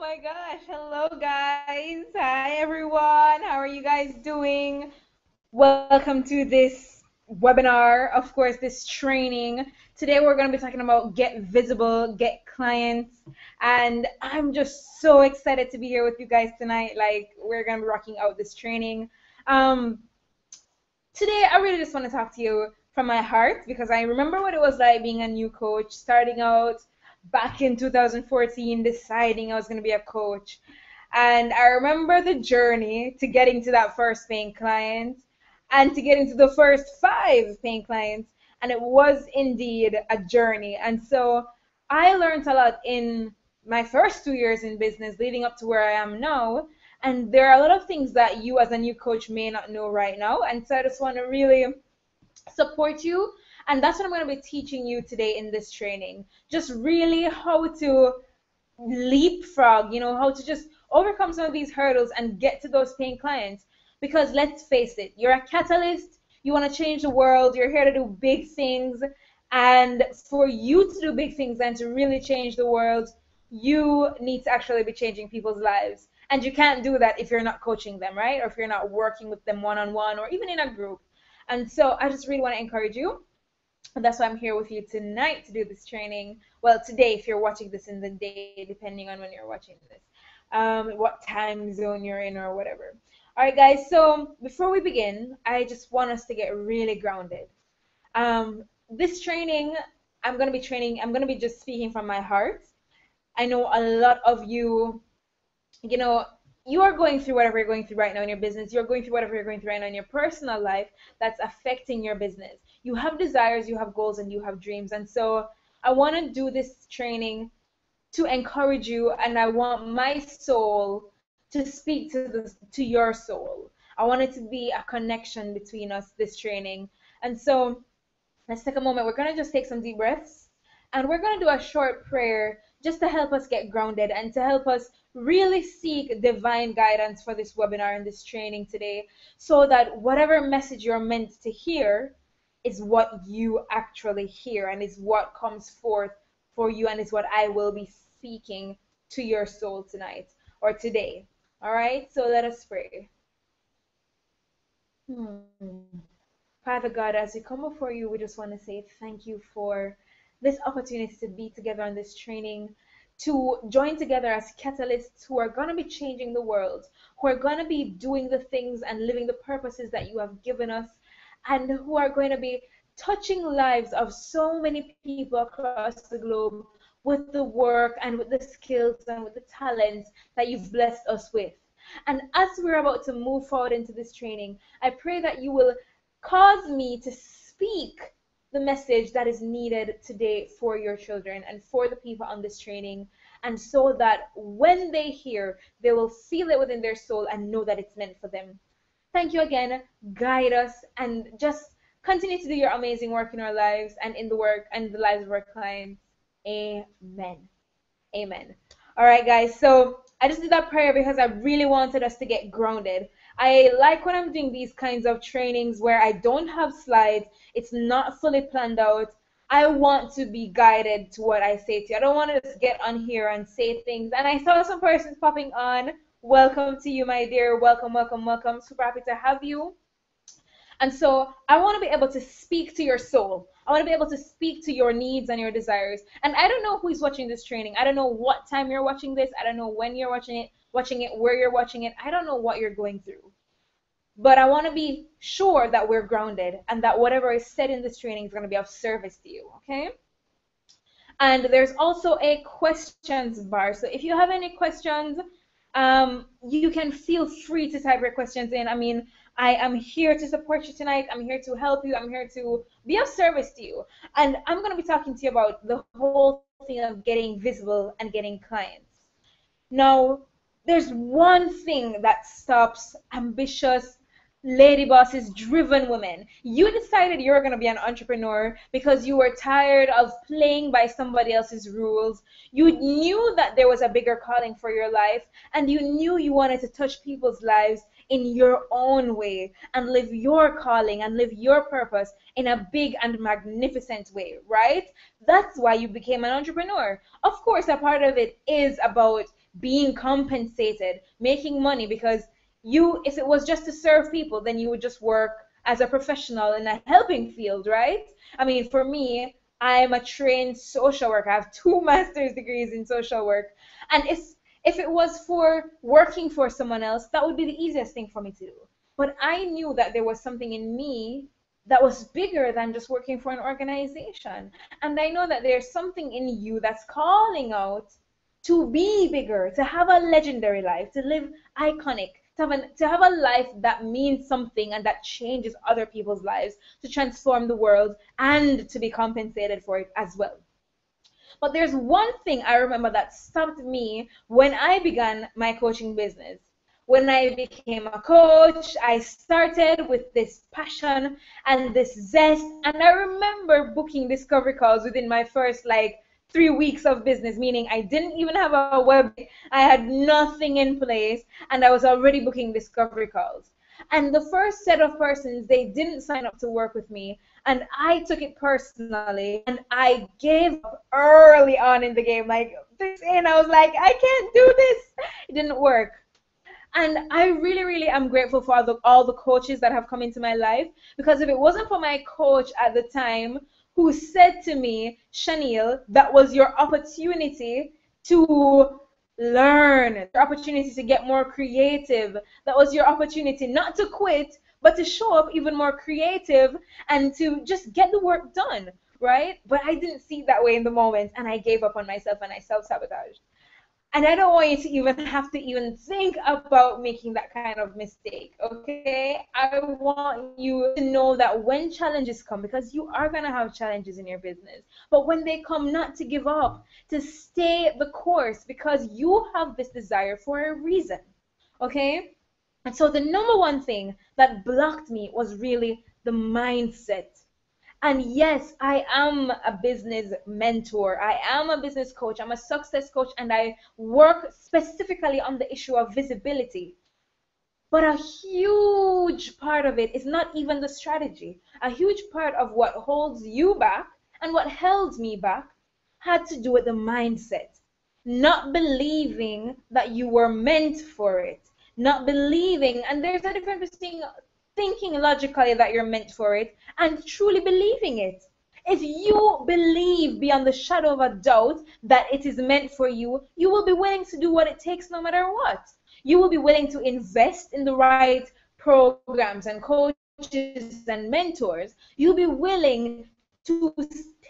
my gosh. Hello, guys. Hi, everyone. How are you guys doing? Welcome to this webinar, of course, this training. Today, we're going to be talking about get visible, get clients. And I'm just so excited to be here with you guys tonight. Like, we're going to be rocking out this training. Um, Today, I really just want to talk to you from my heart because I remember what it was like being a new coach, starting out back in 2014, deciding I was going to be a coach. And I remember the journey to getting to that first paying client and to getting to the first five paying clients. And it was indeed a journey. And so I learned a lot in my first 2 years in business leading up to where I am now. And there are a lot of things that you as a new coach may not know right now. And so I just want to really support you. And that's what I'm going to be teaching you today in this training. Just really how to leapfrog, how to just overcome some of these hurdles and get to those paying clients. Because let's face it, you're a catalyst, you want to change the world, you're here to do big things. And for you to do big things and to really change the world, you need to actually be changing people's lives. And you can't do that if you're not coaching them, right? Or if you're not working with them one-on-one or even in a group. And so I just really want to encourage you. And that's why I'm here with you tonight to do this training. Well, today, if you're watching this in the day, depending on when you're watching this, what time zone you're in or whatever. All right, guys, so before we begin, I just want us to get really grounded. This training, I'm going to be just speaking from my heart. I know a lot of you, you are going through whatever you're going through right now in your business. You're going through whatever you're going through right now in your personal life that's affecting your business. You have desires, you have goals, and you have dreams. And so I want to do this training to encourage you, and I want my soul to speak to your soul. I want it to be a connection between us, this training. And so let's take a moment. We're going to just take some deep breaths, and we're going to do a short prayer just to help us get grounded and to help us really seek divine guidance for this webinar and this training today, so that whatever message you're meant to hear is what you actually hear and is what comes forth for you and is what I will be speaking to your soul tonight or today. All right, so let us pray. Father God, as we come before you, we just want to say thank you for this opportunity to be together on this training, to join together as catalysts who are going to be changing the world, who are going to be doing the things and living the purposes that you have given us, and who are going to be touching lives of so many people across the globe with the work and with the skills and with the talents that you've blessed us with. And as we're about to move forward into this training, I pray that you will cause me to speak the message that is needed today for your children and for the people on this training, and so that when they hear, they will feel it within their soul and know that it's meant for them. Thank you again. Guide us and just continue to do your amazing work in our lives and in the work and the lives of our clients. Amen. Amen. All right, guys. So I just did that prayer because I really wanted us to get grounded. I like when I'm doing these kinds of trainings where I don't have slides. It's not fully planned out. I want to be guided to what I say to you. I don't want to just get on here and say things. And I saw some persons popping on. Welcome to you, my dear. Welcome, welcome, welcome. Super happy to have you. And so I want to be able to speak to your soul. I want to be able to speak to your needs and your desires. And I don't know who's watching this training. I don't know what time you're watching this. I don't know when you're watching it, where you're watching it. I don't know what you're going through. But I want to be sure that we're grounded and that whatever is said in this training is going to be of service to you, okay? And there's also a questions bar. So if you have any questions, you can feel free to type your questions in. I mean, I am here to support you tonight. I'm here to help you. I'm here to be of service to you. And I'm going to be talking to you about the whole thing of getting visible and getting clients. Now, there's one thing that stops ambitious lady bosses, driven women. You decided you were going to be an entrepreneur because you were tired of playing by somebody else's rules. You knew that there was a bigger calling for your life, and you knew you wanted to touch people's lives in your own way and live your calling and live your purpose in a big and magnificent way, right? That's why you became an entrepreneur. Of course, a part of it is about being compensated, making money, because you, if it was just to serve people, then you would just work as a professional in a helping field, right? I mean, for me, I'm a trained social worker. I have two master's degrees in social work. And if it was for working for someone else, that would be the easiest thing for me to do. But I knew that there was something in me that was bigger than just working for an organization. And I know that there's something in you that's calling out to be bigger, to have a legendary life, to live iconic, to have a life that means something and that changes other people's lives, to transform the world and to be compensated for it as well. But there's one thing I remember that stopped me when I began my coaching business. When I became a coach, I started with this passion and this zest. And I remember booking discovery calls within my first like 3 weeks of business, meaning I didn't even have a website, I had nothing in place, and I was already booking discovery calls. And the first set of persons, they didn't sign up to work with me. And I took it personally and I gave up early on in the game. Like this in, I was like, I can't do this. It didn't work. And I really, really am grateful for all the coaches that have come into my life, because if it wasn't for my coach at the time who said to me, Chanel, that was your opportunity to learn, your opportunity to get more creative. That was your opportunity not to quit, but to show up even more creative and to just get the work done, right? But I didn't see it that way in the moment, and I gave up on myself and I self-sabotaged. And I don't want you to even have to even think about making that kind of mistake, okay? I want you to know that when challenges come, because you are going to have challenges in your business, but when they come, not to give up, to stay the course, because you have this desire for a reason, okay? And so the number one thing that blocked me was really the mindset. And yes, I am a business mentor. I am a business coach. I'm a success coach, and I work specifically on the issue of visibility. But a huge part of it is not even the strategy. A huge part of what holds you back and what held me back had to do with the mindset. Not believing that you were meant for it. Not believing, and there's a difference between thinking logically that you're meant for it and truly believing it. If you believe beyond the shadow of a doubt that it is meant for you, you will be willing to do what it takes no matter what. You will be willing to invest in the right programs and coaches and mentors. You'll be willing to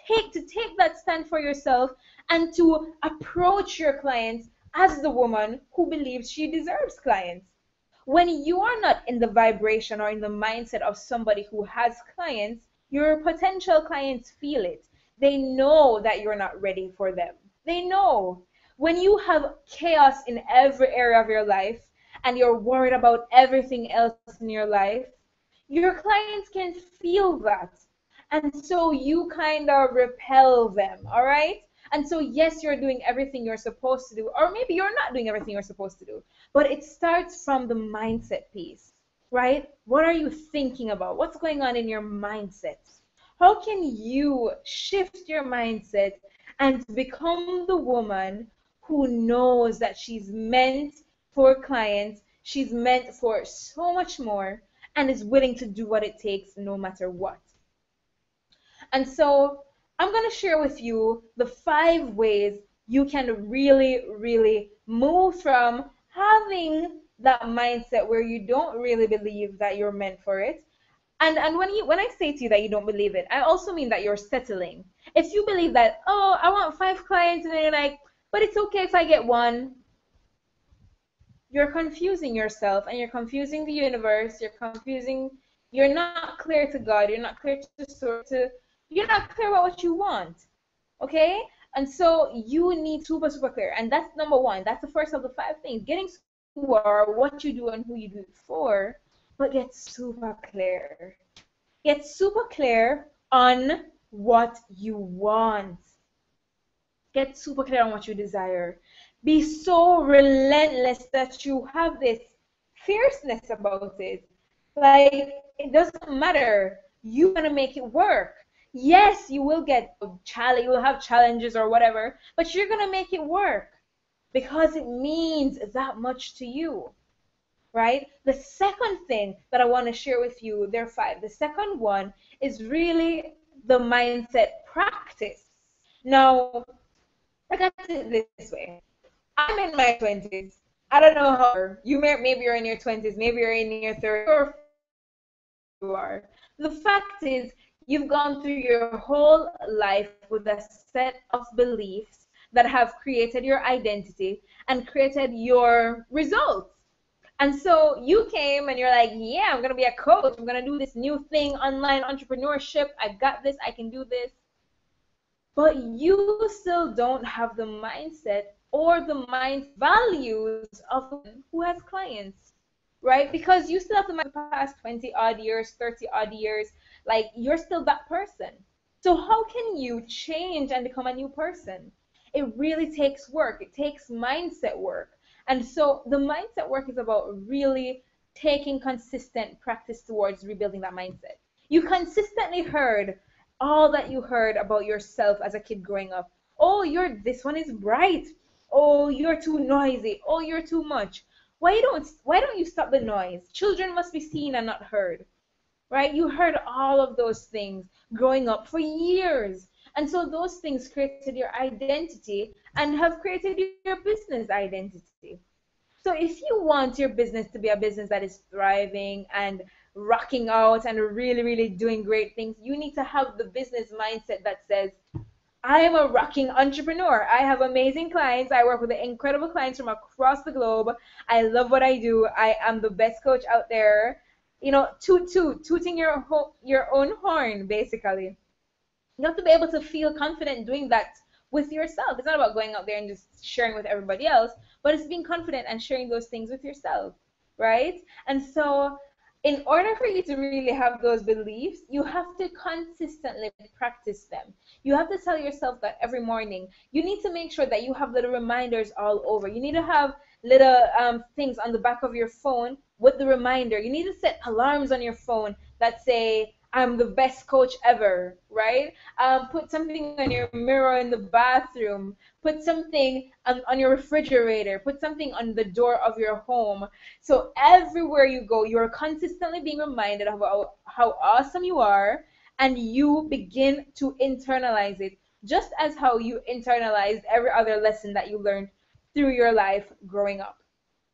take that stand for yourself and to approach your clients as the woman who believes she deserves clients. When you are not in the vibration or in the mindset of somebody who has clients, your potential clients feel it. They know that you're not ready for them. They know. When you have chaos in every area of your life and you're worried about everything else in your life, your clients can feel that. And so you kind of repel them, all right? And so, yes, you're doing everything you're supposed to do, or maybe you're not doing everything you're supposed to do, but it starts from the mindset piece, right? What are you thinking about? What's going on in your mindset? How can you shift your mindset and become the woman who knows that she's meant for clients, she's meant for so much more, and is willing to do what it takes no matter what? And so I'm going to share with you the 5 ways you can really, really move from having that mindset where you don't really believe that you're meant for it. And when I say to you that you don't believe it, I also mean that you're settling. If you believe that, oh, I want 5 clients, and then you're like, but it's okay if I get 1, you're confusing yourself and you're confusing the universe, you're not clear to God, you're not clear to source, you're not clear about what you want, okay? And so you need super, super clear. And that's number 1. That's the first of the 5 things. Getting who you are, what you do, and who you do it for, but get super clear. Get super clear on what you want. Get super clear on what you desire. Be so relentless that you have this fierceness about it. Like, it doesn't matter. You're going to make it work. Yes, you will get you will have challenges or whatever, but you're going to make it work. because it means that much to you, right? The second thing that I want to share with you, there are five. The second one is really the mindset practice. Now, I got it this way. I'm in my 20s. I don't know how maybe you're in your 20s, maybe you're in your 30s, or you are. The fact is, you've gone through your whole life with a set of beliefs that have created your identity and created your results. And so you came and you're like, yeah, I'm going to be a coach. I'm going to do this new thing, online entrepreneurship. I got this. I can do this. But you still don't have the mindset or the mind values of who has clients, right? Because you still have the past 20 odd years, 30 odd years, like you're still that person. So how can you change and become a new person? It really takes work. It takes mindset work. And so the mindset work is about really taking consistent practice towards rebuilding that mindset. You consistently heard all that you heard about yourself as a kid growing up. Oh, this one is bright. Oh, you're too noisy. Oh, you're too much. Why don't you stop the noise? Children must be seen and not heard, right? You heard all of those things growing up for years. And so those things created your identity and have created your business identity. So if you want your business to be a business that is thriving and rocking out and really, really doing great things, you need to have the business mindset that says, I am a rocking entrepreneur. I have amazing clients. I work with incredible clients from across the globe. I love what I do. I am the best coach out there. Tooting your own horn, basically. You have to be able to feel confident doing that with yourself. It's not about going out there and just sharing with everybody else, but it's being confident and sharing those things with yourself, right? And so in order for you to really have those beliefs, you have to consistently practice them. You have to tell yourself that every morning. You need to make sure that you have little reminders all over. You need to have little things on the back of your phone with the reminder. You need to set alarms on your phone that say, I'm the best coach ever, right? Put something on your mirror in the bathroom. Put something on your refrigerator. Put something on the door of your home. So everywhere you go, you're consistently being reminded of how awesome you are, and you begin to internalize it, just as how you internalized every other lesson that you learned through your life growing up.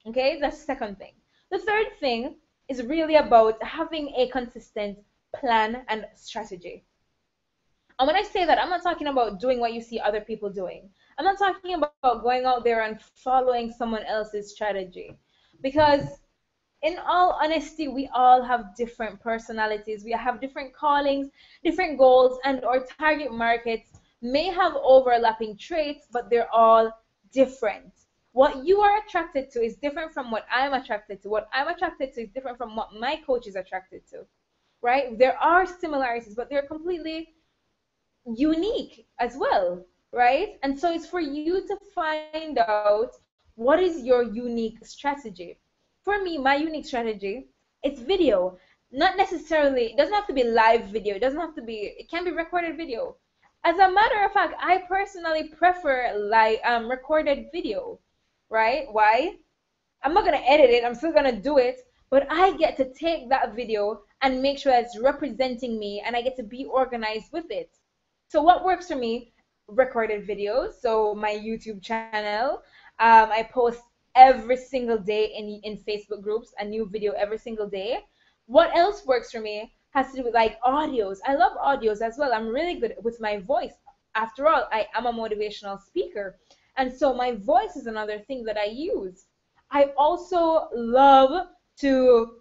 Okay, that's the second thing. The third thing is really about having a consistent plan and strategy. And when I say that, I'm not talking about doing what you see other people doing. I'm not talking about going out there and following someone else's strategy. Because in all honesty, we all have different personalities. We have different callings, different goals, and our target markets may have overlapping traits, but they're all different. What you are attracted to is different from what I'm attracted to. What I'm attracted to is different from what my coach is attracted to, right? There are similarities, but they're completely unique as well, right? And so it's for you to find out what is your unique strategy. For me, my unique strategy, it's video. Not necessarily, it doesn't have to be live video. It doesn't have to be, it can be recorded video. As a matter of fact, I personally prefer recorded video, right? Why? I'm not gonna edit it. I'm still gonna do it, but I get to take that video and make sure it's representing me, and I get to be organized with it. So what works for me? Recorded videos. So my YouTube channel, I post every single day in Facebook groups a new video every single day. What else works for me has to do with like audios. I love audios as well. I'm really good with my voice. After all, I am a motivational speaker, and so my voice is another thing that I use. I also love to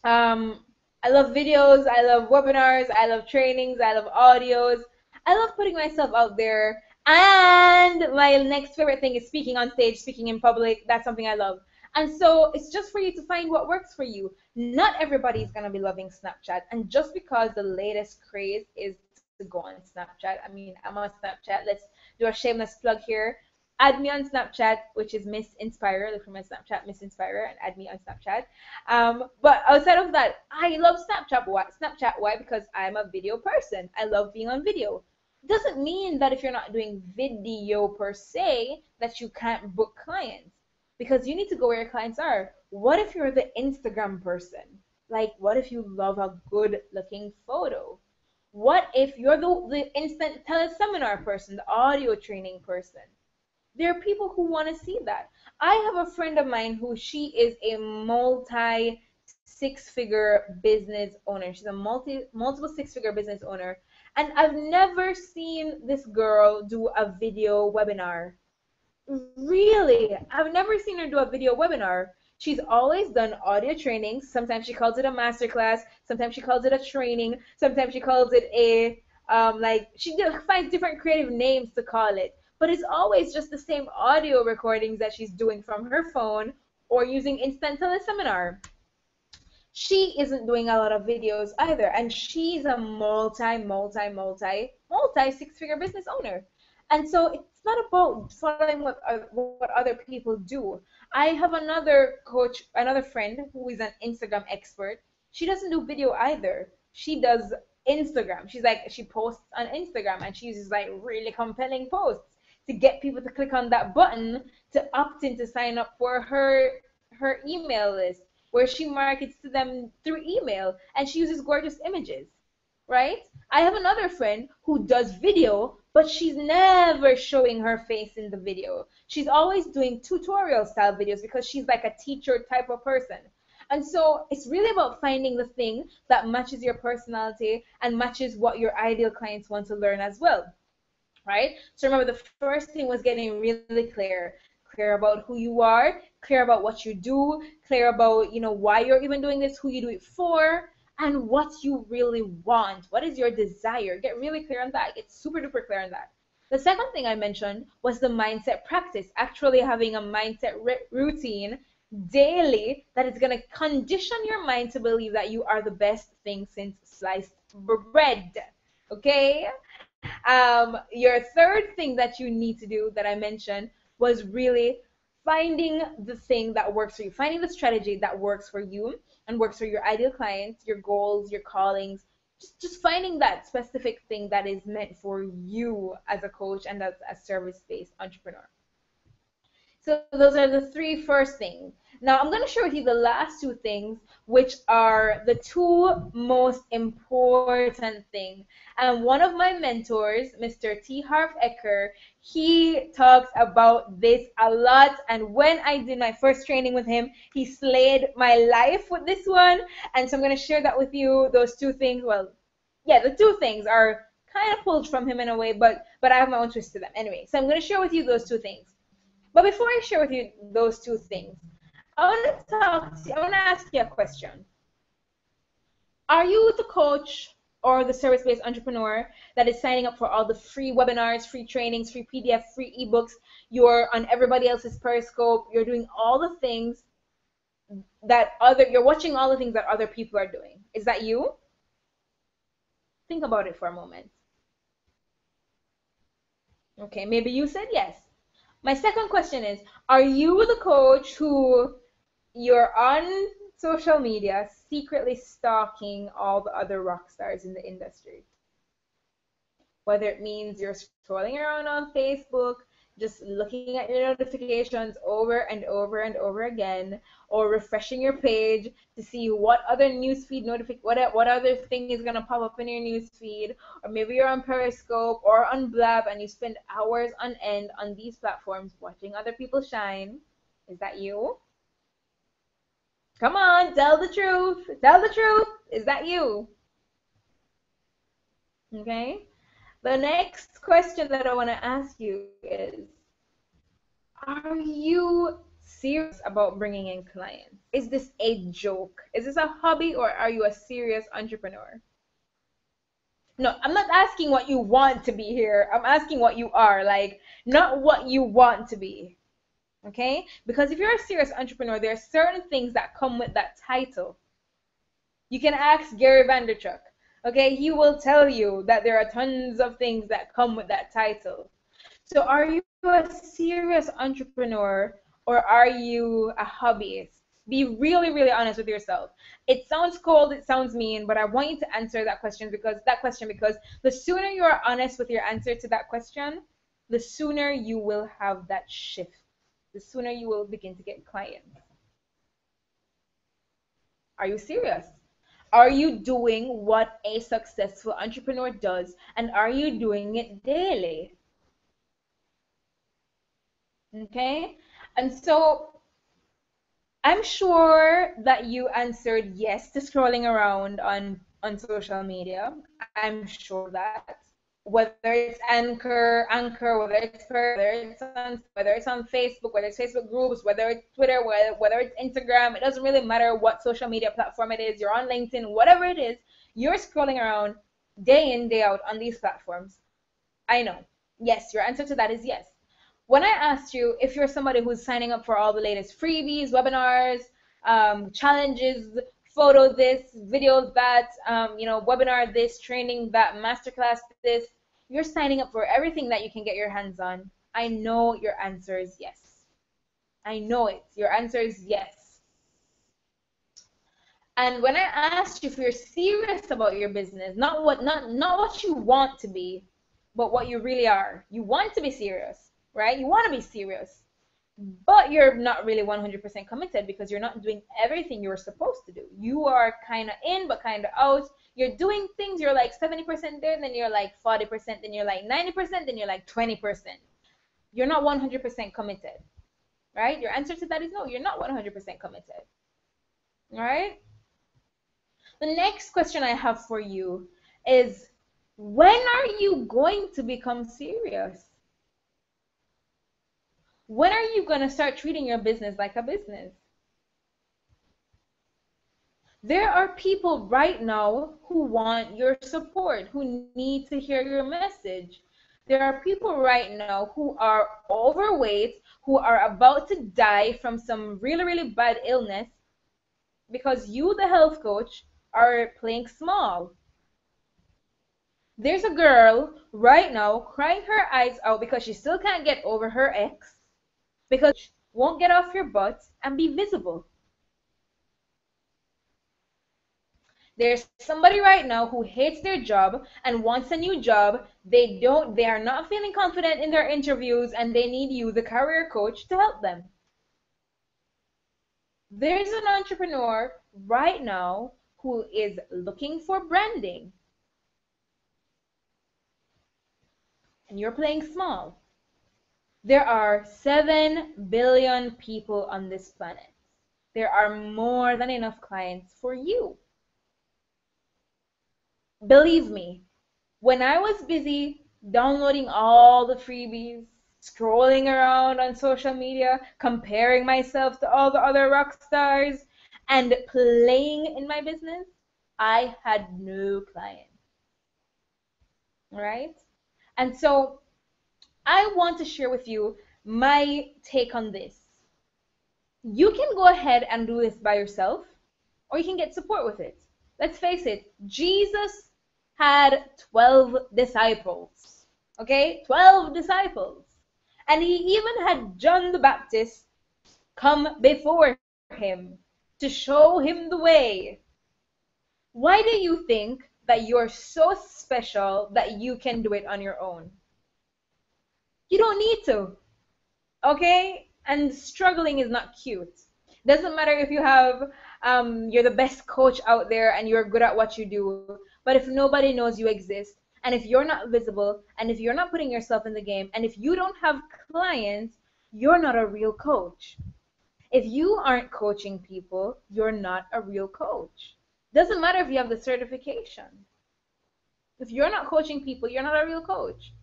I love videos, I love webinars, I love trainings, I love audios. I love putting myself out there. And my next favorite thing is speaking on stage, speaking in public. That's something I love. And so it's just for you to find what works for you. Not everybody is going to be loving Snapchat. And just because the latest craze is to go on Snapchat, I mean, I'm on Snapchat. Let's do a shameless plug here. Add me on Snapchat, which is Miss Inspire. Look for my Snapchat, Miss Inspire, and add me on Snapchat. But outside of that, I love Snapchat. Why? Snapchat. Why? Because I'm a video person. I love being on video. Doesn't mean that if you're not doing video per se that you can't book clients, because you need to go where your clients are. What if you're the Instagram person? Like, what if you love a good looking photo? What if you're the instant teleseminar person, the audio training person? There are people who want to see that. I have a friend of mine who she is a multi six-figure business owner. She's a multiple six-figure business owner, and I've never seen this girl do a video webinar. Really, I've never seen her do a video webinar. She's always done audio trainings. Sometimes she calls it a masterclass. Sometimes she calls it a training. Sometimes she calls it a like she finds different creative names to call it. But it's always just the same audio recordings that she's doing from her phone or using instant teleseminar. She isn't doing a lot of videos either, and she's a multi six-figure business owner. And so it's not about following what other people do. I have another coach, another friend who is an Instagram expert. She doesn't do video either. She does Instagram. She posts on Instagram, and she uses like really compelling posts to get people to click on that button to opt in to sign up for her email list, where she markets to them through email, and she uses gorgeous images, right? I have another friend who does video, but she's never showing her face in the video. She's always doing tutorial style videos because she's like a teacher type of person. And so it's really about finding the thing that matches your personality and matches what your ideal clients want to learn as well, right? So remember, the first thing was getting really clear about who you are, clear about what you do, clear about, why you're even doing this, who you do it for, and what you really want. What is your desire? Get really clear on that. Get super duper clear on that. The second thing I mentioned was the mindset practice, actually having a mindset routine daily that is going to condition your mind to believe that you are the best thing since sliced bread. Okay? Your third thing that you need to do that I mentioned was really finding the thing that works for you, finding the strategy that works for you and works for your ideal clients, your goals, your callings. Just finding that specific thing that is meant for you as a coach and as a service-based entrepreneur. So those are the three first things. Now I'm going to share with you the last two things, which are the two most important things. And one of my mentors, Mr. T. Harv Eker, he talks about this a lot. And when I did my first training with him, he slayed my life with this one. And so I'm going to share that with you, those two things. Well, yeah, the two things are kind of pulled from him in a way, but I have my own twist to them. Anyway, so I'm going to share with you those two things. But before I share with you those two things, I want to ask you a question. Are you the coach or the service-based entrepreneur that is signing up for all the free webinars, free trainings, free PDF, free ebooks? You're on everybody else's Periscope. You're doing all the things you're watching all the things that other people are doing. Is that you? Think about it for a moment. Okay, maybe you said yes. My second question is, are you the coach who you're on social media secretly stalking all the other rock stars in the industry? Whether it means you're scrolling around on Facebook, just looking at your notifications over and over and over again, or refreshing your page to see what other newsfeed what other thing is gonna pop up in your newsfeed, or maybe you're on Periscope or on Blab and you spend hours on end on these platforms watching other people shine. Is that you? Come on, tell the truth. Tell the truth. Is that you? Okay. The next question that I want to ask you is, are you serious about bringing in clients? Is this a joke? Is this a hobby, or are you a serious entrepreneur? No, I'm not asking what you want to be here. I'm asking what you are, like, not what you want to be. Okay? Because if you're a serious entrepreneur, there are certain things that come with that title. You can ask Gary Vaynerchuk. Okay? He will tell you that there are tons of things that come with that title. So are you a serious entrepreneur, or are you a hobbyist Be really, really honest with yourself. It sounds cold, it sounds mean, but I want you to answer that question because the sooner you are honest with your answer to that question, the sooner you will have that shift. The sooner you will begin to get clients. Are you serious? Are you doing what a successful entrepreneur does? And are you doing it daily? Okay? And so I'm sure that you answered yes to scrolling around on social media. I'm sure of that. Whether it's Anchor, whether it's on Facebook, whether it's Facebook groups, whether it's Twitter, whether it's Instagram, it doesn't really matter what social media platform it is. You're on LinkedIn, whatever it is, you're scrolling around day in, day out on these platforms. I know. Yes, your answer to that is yes. When I asked you if you're somebody who's signing up for all the latest freebies, webinars, challenges, photo this, video that, webinar this, training that, masterclass this, you're signing up for everything that you can get your hands on. I know your answer is yes. I know it. Your answer is yes. And when I asked you if you're serious about your business, not what you want to be, but what you really are. You want to be serious, right? You want to be serious, but you're not really 100% committed because you're not doing everything you're supposed to do. You are kind of in, but kind of out. You're doing things, you're like 70% there, then you're like 40%, then you're like 90%, then you're like 20%. You're not 100% committed, right? Your answer to that is no, you're not 100% committed, all right? The next question I have for you is, when are you going to become serious? When are you going to start treating your business like a business? There are people right now who want your support, who need to hear your message. There are people right now who are overweight, who are about to die from some really, really bad illness because you, the health coach, are playing small. There's a girl right now crying her eyes out because she still can't get over her ex, because she won't get off your butt and be visible. There's somebody right now who hates their job and wants a new job. They are not feeling confident in their interviews and they need you, the career coach, to help them. There's an entrepreneur right now who is looking for branding and you're playing small. There are 7 billion people on this planet. There are more than enough clients for you. Believe me, when I was busy downloading all the freebies, scrolling around on social media, comparing myself to all the other rock stars, and playing in my business, I had no clients. Right? And so I want to share with you my take on this. You can go ahead and do this by yourself, or you can get support with it. Let's face it, Jesus had 12 disciples. Okay? 12 disciples. And he even had John the Baptist come before him to show him the way. Why do you think that you're so special that you can do it on your own? You don't need to. Okay? And struggling is not cute. Doesn't matter if you're the best coach out there and you're good at what you do, but if nobody knows you exist, and if you're not visible, and if you're not putting yourself in the game, and if you don't have clients, you're not a real coach. If you aren't coaching people, you're not a real coach. Doesn't matter if you have the certification. If you're not coaching people, you're not a real coach.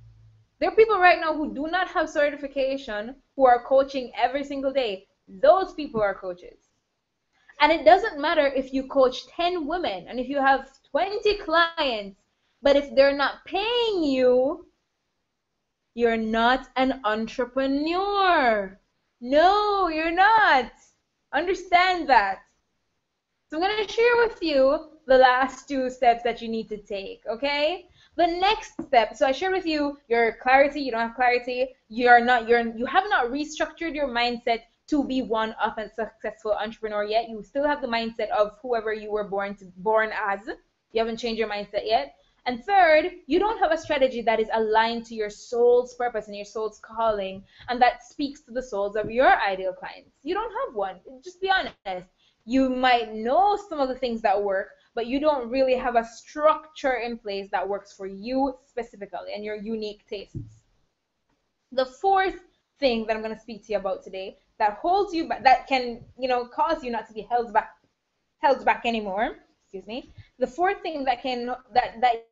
There are people right now who do not have certification who are coaching every single day. Those people are coaches. And it doesn't matter if you coach 10 women and if you have 20 clients, but if they're not paying you, you're not an entrepreneur. No, you're not. Understand that. So I'm going to share with you the last 2 steps that you need to take, okay? The next step, so I shared with you your clarity, you don't have clarity, you have not restructured your mindset to be one of a successful entrepreneur yet. You still have the mindset of whoever you were born as. You haven't changed your mindset yet. And third, you don't have a strategy that is aligned to your soul's purpose and your soul's calling and that speaks to the souls of your ideal clients. You don't have one. Just be honest. You might know some of the things that work, but you don't really have a structure in place that works for you specifically and your unique tastes. The fourth thing that I'm going to speak to you about today that holds you back, that can, cause you not to be held back anymore. Excuse me. The fourth thing that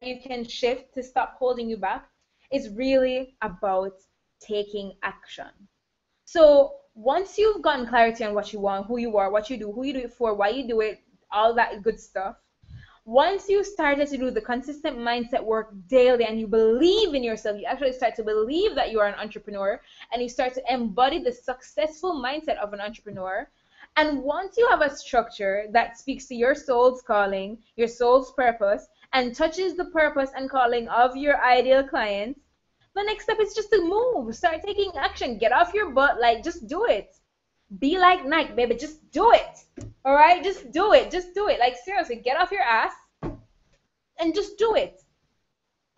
you can shift to stop holding you back is really about taking action. So once you've gotten clarity on what you want, who you are, what you do, who you do it for, why you do it, all that good stuff, once you started to do the consistent mindset work daily and you believe in yourself, you actually start to believe that you are an entrepreneur and you start to embody the successful mindset of an entrepreneur. And once you have a structure that speaks to your soul's calling, your soul's purpose, and touches the purpose and calling of your ideal clients, the next step is just to move. Start taking action. Get off your butt. Like, just do it. Be like Nike, baby. Just do it. All right? Just do it. Just do it. Like, seriously, get off your ass and just do it.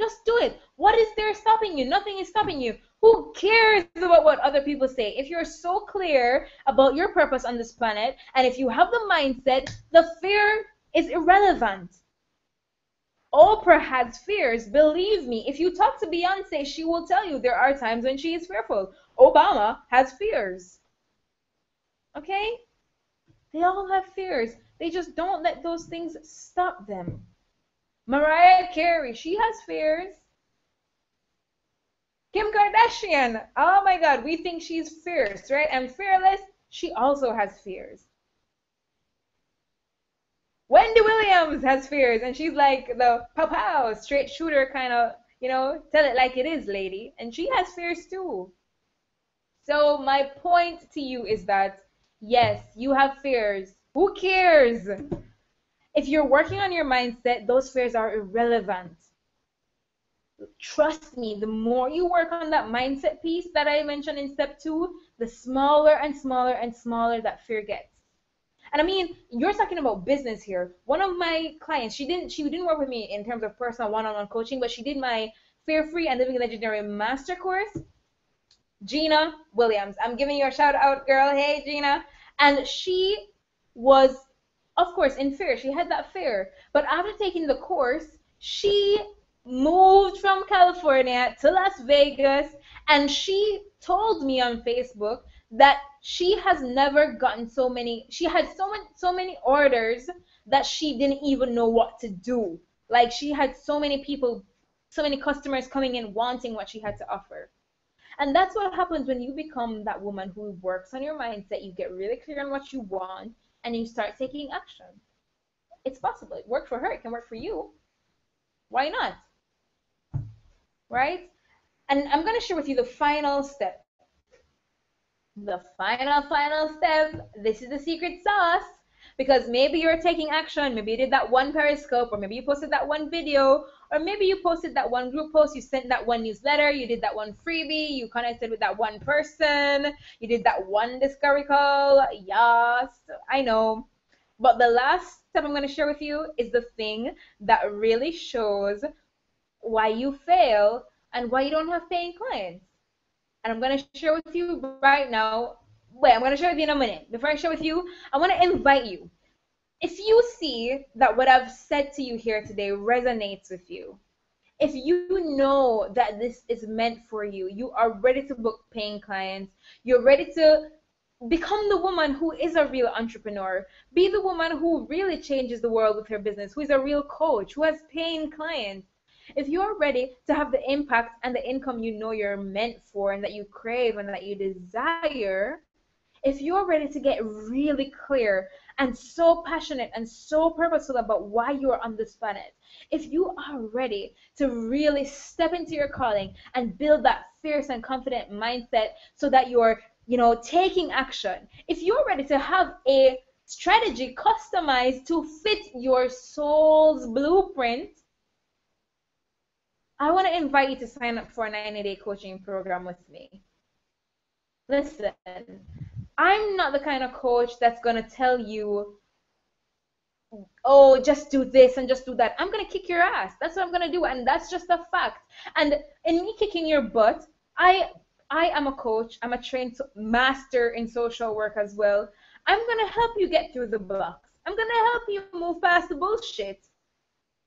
Just do it. What is there stopping you? Nothing is stopping you. Who cares about what other people say? If you're so clear about your purpose on this planet, and if you have the mindset, the fear is irrelevant. Oprah has fears. Believe me, if you talk to Beyonce, she will tell you there are times when she is fearful. Obama has fears. Okay? They all have fears. They just don't let those things stop them. Mariah Carey, she has fears. Kim Kardashian, oh my God, we think she's fierce, right? And fearless, she also has fears. Wendy Williams has fears, and she's like the pow-pow, straight shooter kind of, tell it like it is lady. And she has fears too. So my point to you is that, yes, you have fears. Who cares? If you're working on your mindset, those fears are irrelevant. Trust me, the more you work on that mindset piece that I mentioned in step 2, the smaller and smaller and smaller that fear gets. And I mean, you're talking about business here. One of my clients, she didn't work with me in terms of personal one-on-one coaching, but she did my Fear-Free and Living Legendary Master course. Gina Williams. I'm giving you a shout out, girl. Hey, Gina. And she was, of course, in fear. She had that fear. But after taking the course, she moved from California to Las Vegas, and she told me on Facebook that she has never gotten she had so many orders that she didn't even know what to do. Like, she had so many people, so many customers coming in wanting what she had to offer. And that's what happens when you become that woman who works on your mindset. You get really clear on what you want and you start taking action. It's possible. It worked for her. It can work for you. Why not? Right? And I'm going to share with you the final step. The final step. This is the secret sauce. Because maybe you're taking action. Maybe you did that one Periscope, or maybe you posted that one video, or maybe you posted that one group post, you sent that one newsletter, you did that one freebie, you connected with that one person, you did that one discovery call. Yes, I know. But the last step I'm going to share with you is the thing that really shows why you fail and why you don't have paying clients. And I'm going to share with you right now. Wait, I'm going to share with you in a minute. Before I share with you, I want to invite you. If you see that what I've said to you here today resonates with you, if you know that this is meant for you, you are ready to book paying clients, you're ready to become the woman who is a real entrepreneur, be the woman who really changes the world with her business, who is a real coach, who has paying clients. If you're ready to have the impact and the income you know you're meant for and that you crave and that you desire, if you're ready to get really clear and so passionate and so purposeful about why you're on this planet, if you are ready to really step into your calling and build that fierce and confident mindset so that you're, taking action, if you're ready to have a strategy customized to fit your soul's blueprint, I want to invite you to sign up for a 90-day coaching program with me. Listen, I'm not the kind of coach that's going to tell you, oh, just do this and just do that. I'm going to kick your ass. That's what I'm going to do. And that's just a fact. And in me kicking your butt, I I am a coach. I'm a trained master in social work as well. I'm going to help you get through the blocks. I'm going to help you move past the bullshit.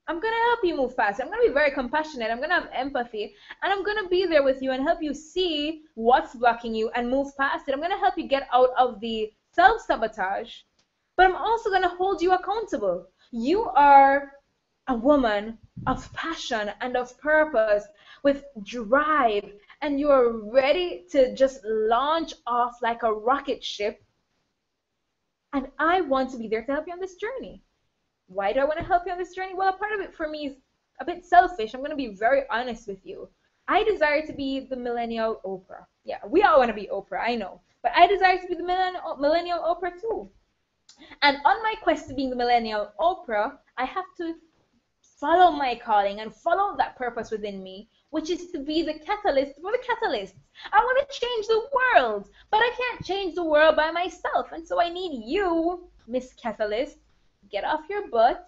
I'm going to help you move faster. I'm going to be very compassionate. I'm going to have empathy. And I'm going to be there with you and help you see what's blocking you and move past it. I'm going to help you get out of the self sabotage. But I'm also going to hold you accountable. You are a woman of passion and of purpose with drive, and you're ready to just launch off like a rocket ship. And I want to be there to help you on this journey. Why do I want to help you on this journey? Well, a part of it for me is a bit selfish. I'm going to be very honest with you. I desire to be the millennial Oprah. Yeah, we all want to be Oprah, I know. But I desire to be the millennial Oprah too. And on my quest to being the millennial Oprah, I have to follow my calling and follow that purpose within me, which is to be the catalyst for the catalysts. I want to change the world, but I can't change the world by myself. And so I need you, Miss Catalyst. Get off your butt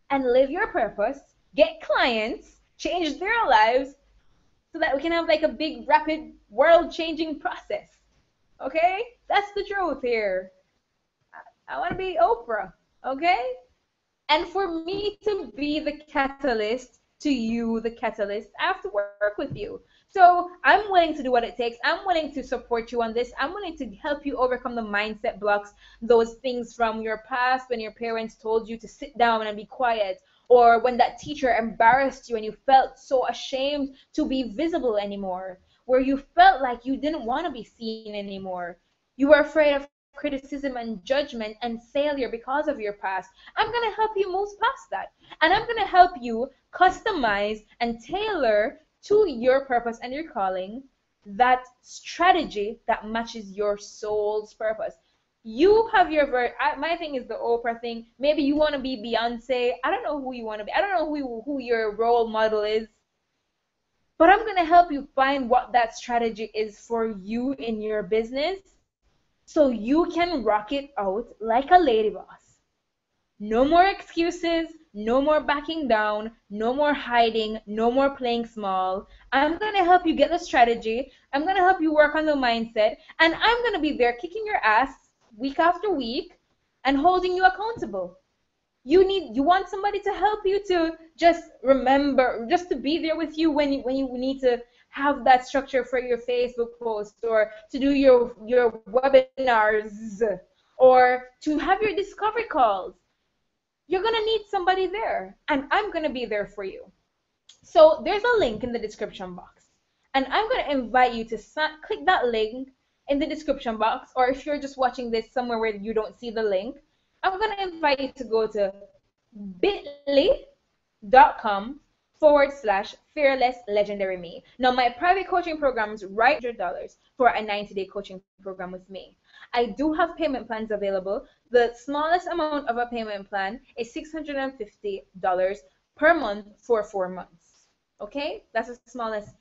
and live your purpose, get clients, change their lives so that we can have like a big, rapid, world-changing process. Okay? That's the truth here. I want to be Oprah. Okay? And for me to be the catalyst to you, the catalyst, I have to work with you. So I'm willing to do what it takes. I'm willing to support you on this. I'm willing to help you overcome the mindset blocks, those things from your past when your parents told you to sit down and be quiet, or when that teacher embarrassed you and you felt so ashamed to be visible anymore, where you felt like you didn't want to be seen anymore. You were afraid of criticism and judgment and failure because of your past. I'm going to help you move past that. And I'm going to help you customize and tailor to your purpose and your calling that strategy that matches your soul's purpose. You have your my thing is the Oprah thing. Maybe you want to be Beyonce. I don't know who you want to be. I don't know who your role model is. But I'm going to help you find what that strategy is for you in your business so you can rock it out like a lady boss. No more excuses, no more backing down, no more hiding, no more playing small. I'm going to help you get the strategy. I'm going to help you work on the mindset. And I'm going to be there kicking your ass week after week and holding you accountable. You want somebody to help you to just remember, just to be there with you when you need to have that structure for your Facebook post, or to do your webinars, or to have your discovery calls. You're going to need somebody there, and I'm going to be there for you. So there's a link in the description box, and I'm going to invite you to click that link in the description box, or if you're just watching this somewhere where you don't see the link, I'm going to invite you to go to bit.ly.com/fearless legendary me. Now, my private coaching program is right $100 for a 90-day coaching program with me. I do have payment plans available. The smallest amount of a payment plan is $650 per month for 4 months. Okay? That's the smallest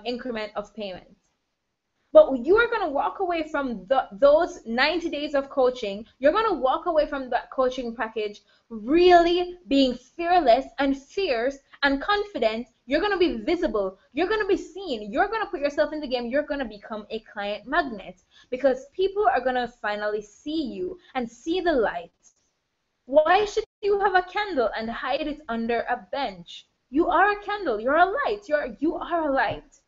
increment of payment. But you are going to walk away from those 90 days of coaching. You're going to walk away from that coaching package really being fearless and fierce and confident. You're going to be visible. You're going to be seen. You're going to put yourself in the game. You're going to become a client magnet because people are going to finally see you and see the light. Why should you have a candle and hide it under a bench? You are a candle. You're a light. You are a light.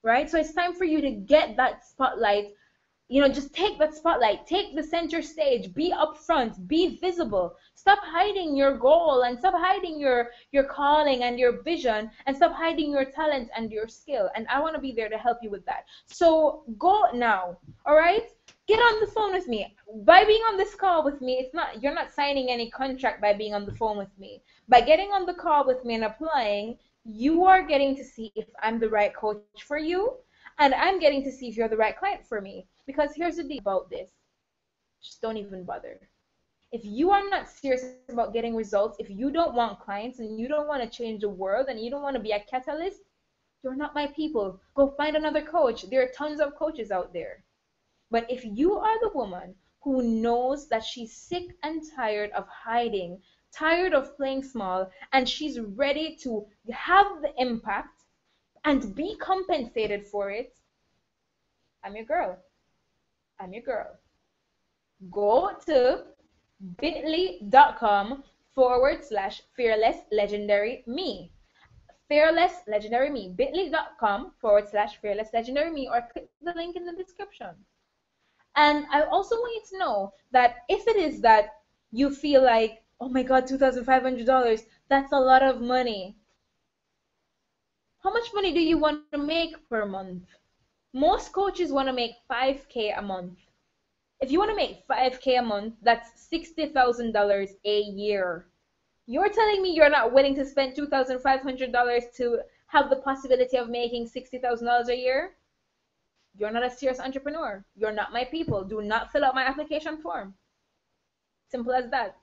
Right? So it's time for you to get that spotlight. Just take that spotlight, take the center stage, be upfront, be visible. Stop hiding your goal and stop hiding your calling and your vision, and stop hiding your talent and your skill. And I want to be there to help you with that. So go now, all right? Get on the phone with me. By being on this call with me, you're not signing any contract by being on the phone with me. By getting on the call with me and applying, you are getting to see if I'm the right coach for you, and I'm getting to see if you're the right client for me. Because here's the deal about this. Just don't even bother. If you are not serious about getting results, if you don't want clients and you don't want to change the world and you don't want to be a catalyst, you're not my people. Go find another coach. There are tons of coaches out there. But if you are the woman who knows that she's sick and tired of hiding, tired of playing small, and she's ready to have the impact and be compensated for it, I'm your girl. I'm your girl. Go to bit.ly.com/fearless legendary me. Fearless legendary me. bit.ly.com/fearless legendary me, or click the link in the description. And I also want you to know that if it is that you feel like, oh my God, $2,500, that's a lot of money. How much money do you want to make per month? Most coaches want to make 5K a month. If you want to make 5K a month, that's $60,000 a year. You're telling me you're not willing to spend $2,500 to have the possibility of making $60,000 a year? You're not a serious entrepreneur. You're not my people. Do not fill out my application form. Simple as that.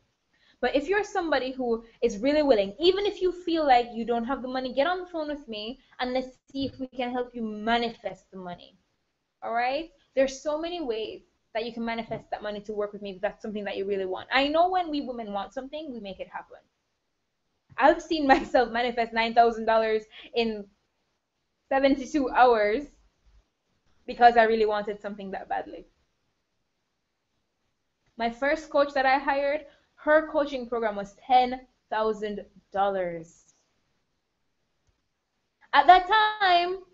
But if you're somebody who is really willing, even if you feel like you don't have the money, get on the phone with me and let's see if we can help you manifest the money. All right? There's so many ways that you can manifest that money to work with me if that's something that you really want. I know when we women want something, we make it happen. I've seen myself manifest $9,000 in 72 hours because I really wanted something that badly. My first coach that I hired, her coaching program was $10,000. At that time,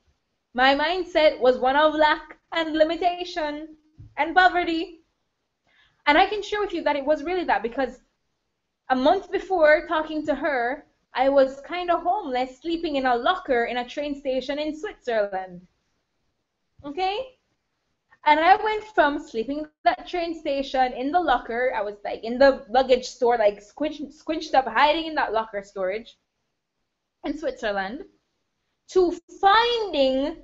my mindset was one of lack and limitation and poverty. And I can share with you that it was really that, because a month before talking to her, I was kind of homeless, sleeping in a locker in a train station in Switzerland. Okay? And I went from sleeping at that train station in the locker, I was like in the luggage store, like squinched up, hiding in that locker storage in Switzerland, to finding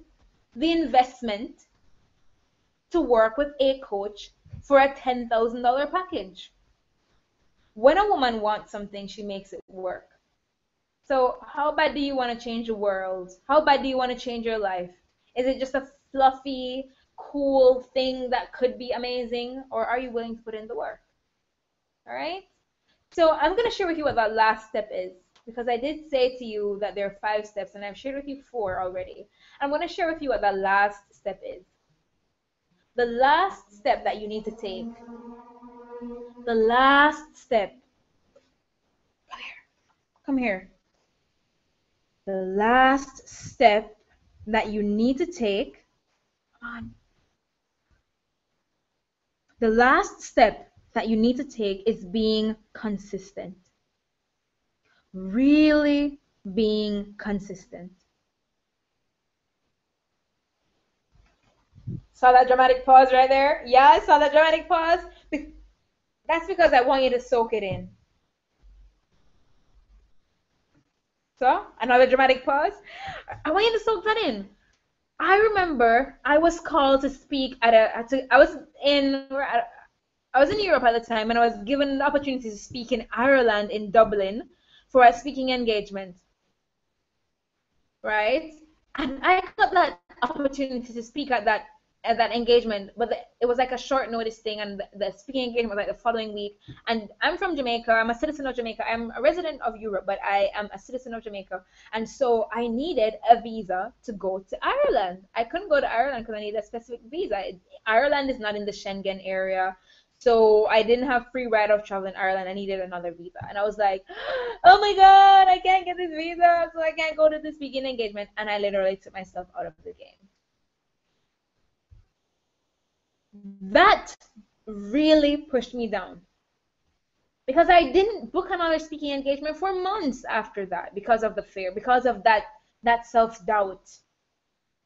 the investment to work with a coach for a $10,000 package. When a woman wants something, she makes it work. So how bad do you want to change the world? How bad do you want to change your life? Is it just a fluffy, cool thing that could be amazing, or are you willing to put in the work? All right? So I'm going to share with you what that last step is, because I did say to you that there are 5 steps, and I've shared with you 4 already. I'm going to share with you what that last step is. The last step that you need to take, the last step, come here. The last step that you need to take, the last step that you need to take is being consistent. Really being consistent. Saw that dramatic pause right there? Yeah, I saw that dramatic pause. That's because I want you to soak it in. So, another dramatic pause. I want you to soak that in. I remember I was called to speak I was in Europe at the time, and I was given the opportunity to speak in Ireland, in Dublin, for a speaking engagement. Right? And I got that opportunity to speak at that engagement, but it was like a short notice thing, and the speaking engagement was like the following week. And I'm from Jamaica. I'm a citizen of Jamaica. I'm a resident of Europe, but I am a citizen of Jamaica. And so I needed a visa to go to Ireland. I couldn't go to Ireland because I needed a specific visa. Ireland is not in the Schengen area. So I didn't have free ride of travel in Ireland. I needed another visa. And I was like, oh my God, I can't get this visa, so I can't go to this speaking engagement. And I literally took myself out of the game. That really pushed me down, because I didn't book another speaking engagement for months after that, because of the fear, because of that self-doubt,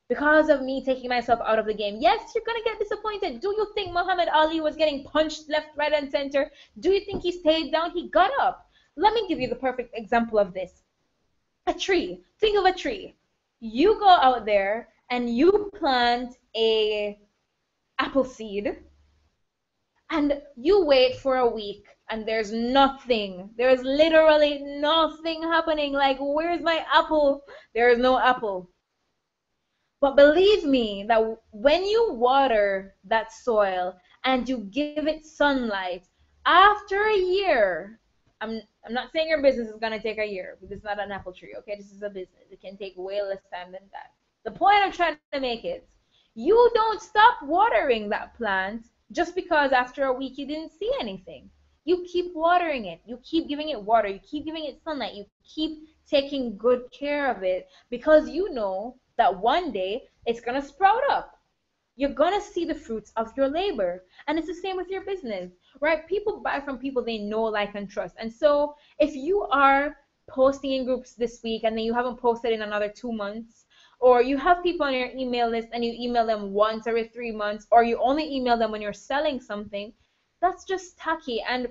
because of me taking myself out of the game. Yes, you're gonna get disappointed. Do you think Muhammad Ali was getting punched left, right, and center? Do you think he stayed down? He got up. Let me give you the perfect example of this. A tree. Think of a tree. You go out there and you plant a apple seed, and you wait for a week, and there's nothing. There's literally nothing happening. Like, where's my apple? There is no apple. But believe me that when you water that soil and you give it sunlight, after a year, I'm not saying your business is gonna take a year because it's not an apple tree, okay? This is a business. It can take way less time than that. The point I'm trying to make is you don't stop watering that plant just because after a week you didn't see anything. You keep watering it. You keep giving it water. You keep giving it sunlight. You keep taking good care of it because you know that one day it's going to sprout up. You're going to see the fruits of your labor. And it's the same with your business, right? People buy from people they know, like, and trust. And so if you are posting in groups this week and then you haven't posted in another 2 months, or you have people on your email list and you email them once every 3 months, or you only email them when you're selling something, that's just tacky and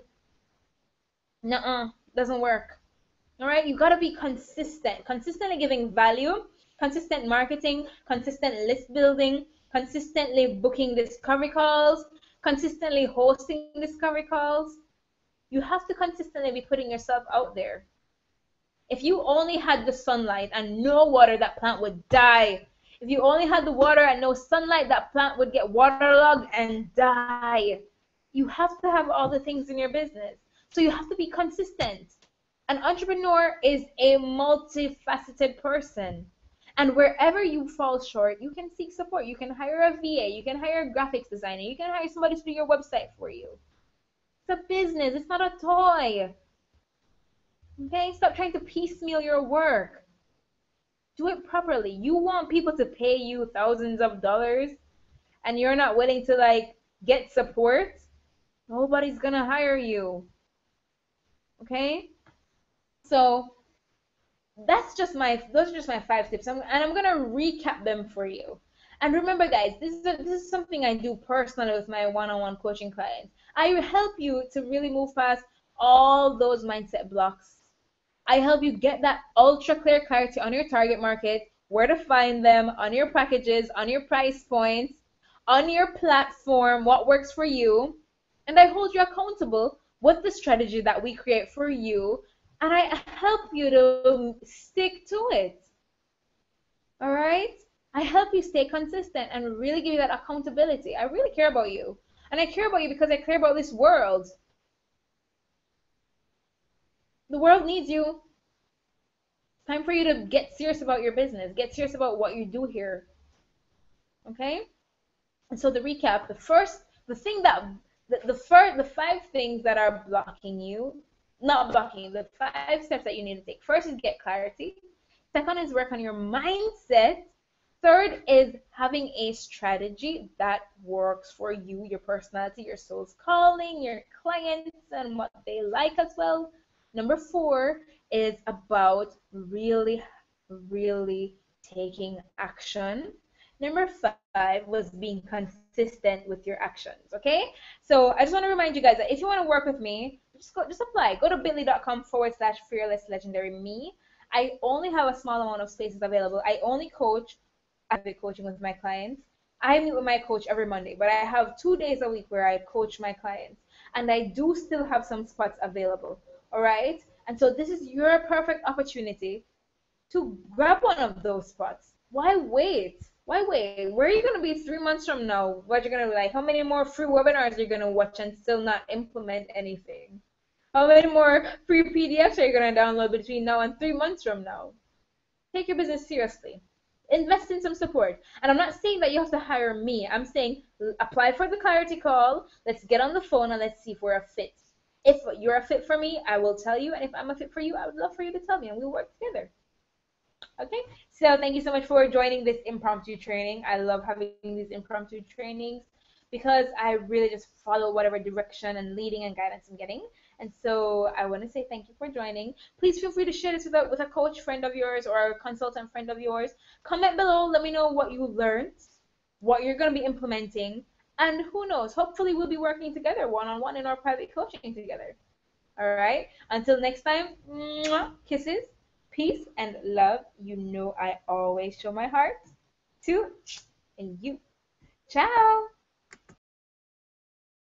nuh-uh, doesn't work. All right, you got to be consistent, consistently giving value, consistent marketing, consistent list building, consistently booking discovery calls, consistently hosting discovery calls. You have to consistently be putting yourself out there. If you only had the sunlight and no water, that plant would die. If you only had the water and no sunlight, that plant would get waterlogged and die. You have to have all the things in your business. So you have to be consistent. An entrepreneur is a multifaceted person. And wherever you fall short, you can seek support. You can hire a VA, you can hire a graphics designer, you can hire somebody to do your website for you. It's a business, it's not a toy. Okay? Stop trying to piecemeal your work. Do it properly. You want people to pay you thousands of dollars and you're not willing to like get support? Nobody's gonna hire you. Okay? So those are just my 5 tips, and I'm gonna recap them for you. And remember, guys, this is something I do personally with my one-on-one coaching clients. I help you to really move past all those mindset blocks. I help you get that ultra clear clarity on your target market, where to find them, on your packages, on your price points, on your platform, what works for you, and I hold you accountable with the strategy that we create for you, and I help you to stick to it. All right? I help you stay consistent and really give you that accountability. I really care about you. And I care about you because I care about this world. The world needs you. It's time for you to get serious about your business. Get serious about what you do here. Okay? And so the recap, the 5 things that are blocking you, not blocking you, the 5 steps that you need to take. First is get clarity. Second is work on your mindset. Third is having a strategy that works for you, your personality, your soul's calling, your clients, and what they like as well. Number 4 is about really, really taking action. Number 5 was being consistent with your actions. Okay? So I just want to remind you guys that if you want to work with me, just apply. Go to bit.ly/fearless-legendary-me. I only have a small amount of spaces available. I only coach private coaching with my clients. I meet with my coach every Monday, but I have 2 days a week where I coach my clients, and I do still have some spots available. All right? And so this is your perfect opportunity to grab one of those spots. Why wait? Why wait? Where are you going to be 3 months from now? What you're going to be like? How many more free webinars are you going to watch and still not implement anything? How many more free PDFs are you going to download between now and 3 months from now? Take your business seriously. Invest in some support. And I'm not saying that you have to hire me. I'm saying apply for the clarity call. Let's get on the phone and let's see if we're a fit. If you're a fit for me, I will tell you. And if I'm a fit for you, I would love for you to tell me and we'll work together. Okay, so thank you so much for joining this impromptu training. I love having these impromptu trainings because I really just follow whatever direction and leading and guidance I'm getting. And so I want to say thank you for joining. Please feel free to share this with a coach friend of yours or a consultant friend of yours. Comment below. Let me know what you learned, what you're going to be implementing, and who knows, hopefully we'll be working together one-on-one in our private coaching together. All right, until next time, kisses, peace, and love. You know I always show my heart to you. Ciao.